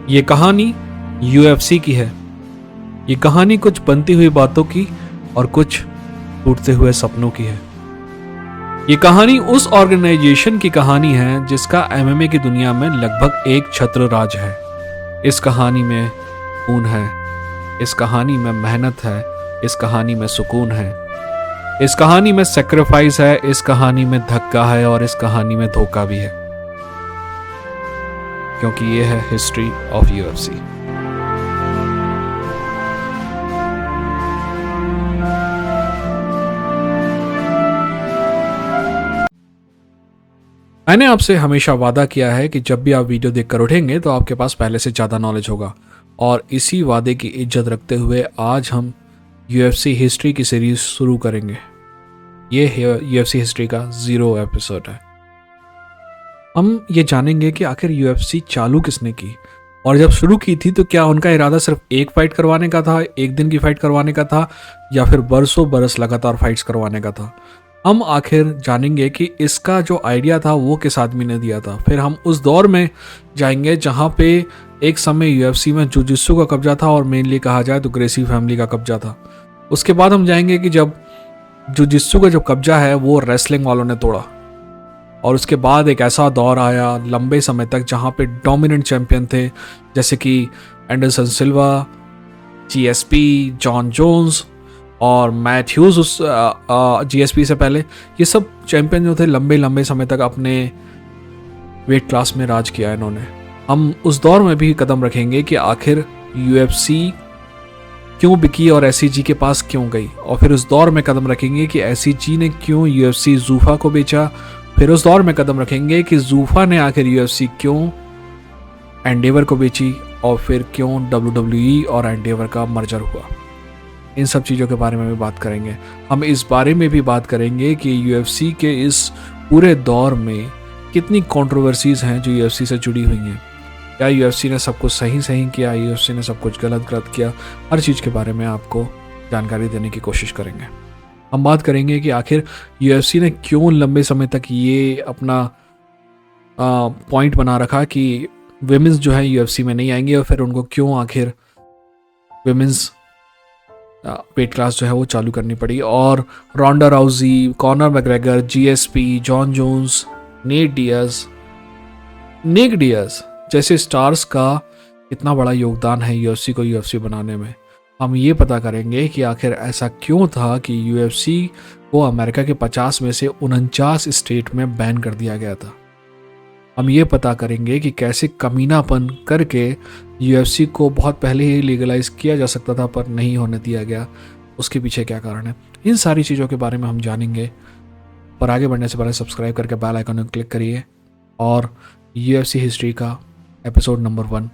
ये कहानी यूएफसी की है। ये कहानी कुछ बनती हुई बातों की और कुछ टूटते हुए सपनों की है। ये कहानी उस ऑर्गेनाइजेशन की कहानी है जिसका एमएमए की दुनिया में लगभग एक छत्र राज है। इस कहानी में खून है, इस कहानी में मेहनत है, इस कहानी में सुकून है, इस कहानी में सेक्रीफाइस है, इस कहानी में धक्का है और इस कहानी में धोखा भी है, क्योंकि ये है हिस्ट्री ऑफ यूएफसी। मैंने आपसे हमेशा वादा किया है कि जब भी आप वीडियो देखकर उठेंगे तो आपके पास पहले से ज़्यादा नॉलेज होगा, और इसी वादे की इज्जत रखते हुए आज हम यूएफसी हिस्ट्री की सीरीज शुरू करेंगे। ये यूएफसी हिस्ट्री का 0 एपिसोड है। हम ये जानेंगे कि आखिर यूएफसी चालू किसने की, और जब शुरू की थी तो क्या उनका इरादा सिर्फ एक फाइट करवाने का था, एक दिन की फाइट करवाने का था, या फिर बरसों बरस लगातार फाइट्स करवाने का था। हम आखिर जानेंगे कि इसका जो आइडिया था वो किस आदमी ने दिया था। फिर हम उस दौर में जाएंगे जहाँ पे एक समय यूएफसी में जुजित्सु का कब्जा था, और मेनली कहा जाए तो ग्रेसी फैमिली का कब्जा था। उसके बाद हम जाएंगे कि जब जुजित्सु का जो कब्जा है वो रेसलिंग वालों ने तोड़ा, और उसके बाद एक ऐसा दौर आया लंबे समय तक जहाँ पे डोमिनेंट चैंपियन थे, जैसे कि Anderson Silva, GSP, Jon Jones और मैट ह्यूज। उस जीएसपी से पहले ये सब चैंपियन जो थे लंबे लंबे समय तक अपने वेट क्लास में राज किया इन्होंने। हम उस दौर में भी कदम रखेंगे कि आखिर यूएफसी क्यों बिकी और एससीजी के पास क्यों गई, और फिर उस दौर में कदम रखेंगे कि एससीजी ने क्यों यूएफसी जूफा को बेचा। फिर उस दौर में कदम रखेंगे कि जूफा ने आखिर यूएफसी क्यों एंडेवर को बेची, और फिर क्यों डब्ल्यूडब्ल्यूई और एंडेवर का मर्जर हुआ। इन सब चीज़ों के बारे में भी बात करेंगे। हम इस बारे में भी बात करेंगे कि यूएफसी के इस पूरे दौर में कितनी कंट्रोवर्सीज हैं जो यूएफसी से जुड़ी हुई हैं। क्या यूएफसी ने सब कुछ सही किया, यूएफसी ने सब कुछ गलत किया। हर चीज़ के बारे में आपको जानकारी देने की कोशिश करेंगे। हम बात करेंगे कि आखिर यूएफसी ने क्यों लंबे समय तक ये अपना पॉइंट बना रखा कि विमेंस जो है यूएफसी में नहीं आएंगे, और फिर उनको क्यों आखिर विमेंस वेट क्लास जो है वो चालू करनी पड़ी। और Ronda Rousey, Conor McGregor, GSP, Jon Jones, Nick Diaz जैसे स्टार्स का इतना बड़ा योगदान है यूएफसी को यूएफसी बनाने में। हम ये पता करेंगे कि आखिर ऐसा क्यों था कि यूएफसी को अमेरिका के 50 में से 49 स्टेट में बैन कर दिया गया था। हम ये पता करेंगे कि कैसे कमीनापन करके यूएफसी को बहुत पहले ही लीगलाइज किया जा सकता था पर नहीं होने दिया गया, उसके पीछे क्या कारण है। इन सारी चीज़ों के बारे में हम जानेंगे। पर आगे बढ़ने से पहले सब्सक्राइब करके बेल आइकन पर क्लिक करिए, और यूएफसी हिस्ट्री का एपिसोड नंबर 1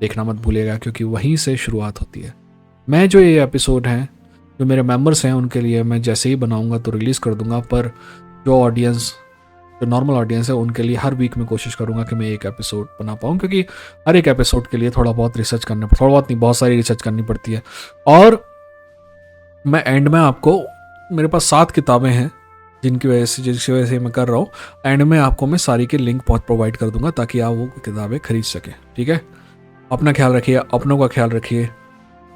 देखना मत भूलिएगा, क्योंकि वहीं से शुरुआत होती है। मैं जो ये एपिसोड हैं जो मेरे मेंबर्स हैं उनके लिए मैं जैसे ही बनाऊंगा तो रिलीज़ कर दूंगा, पर जो नॉर्मल ऑडियंस है उनके लिए हर वीक में कोशिश करूंगा कि मैं एक एपिसोड बना पाऊँ, क्योंकि हर एक एपिसोड के लिए बहुत सारी रिसर्च करनी पड़ती है। और मैं एंड में आपको, मेरे पास 7 किताबें हैं जिसकी वजह से मैं कर रहा हूँ, एंड में आपको मैं सारी के लिंक प्रोवाइड कर दूंगा ताकि आप वो किताबें खरीद सकें। ठीक है, अपना ख्याल रखिए, अपनों का ख्याल रखिए।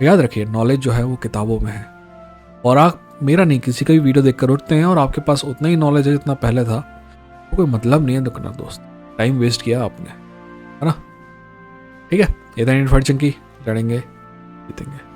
याद रखिए, नॉलेज जो है वो किताबों में है, और आप मेरा नहीं किसी का भी वीडियो देखकर उठते हैं और आपके पास उतना ही नॉलेज है जितना पहले था, तो कोई मतलब नहीं है दुकाना दोस्त, टाइम वेस्ट किया आपने, है ना। ठीक है, इतना इन्फॉर्मेशन की लड़ेंगे जीतेंगे।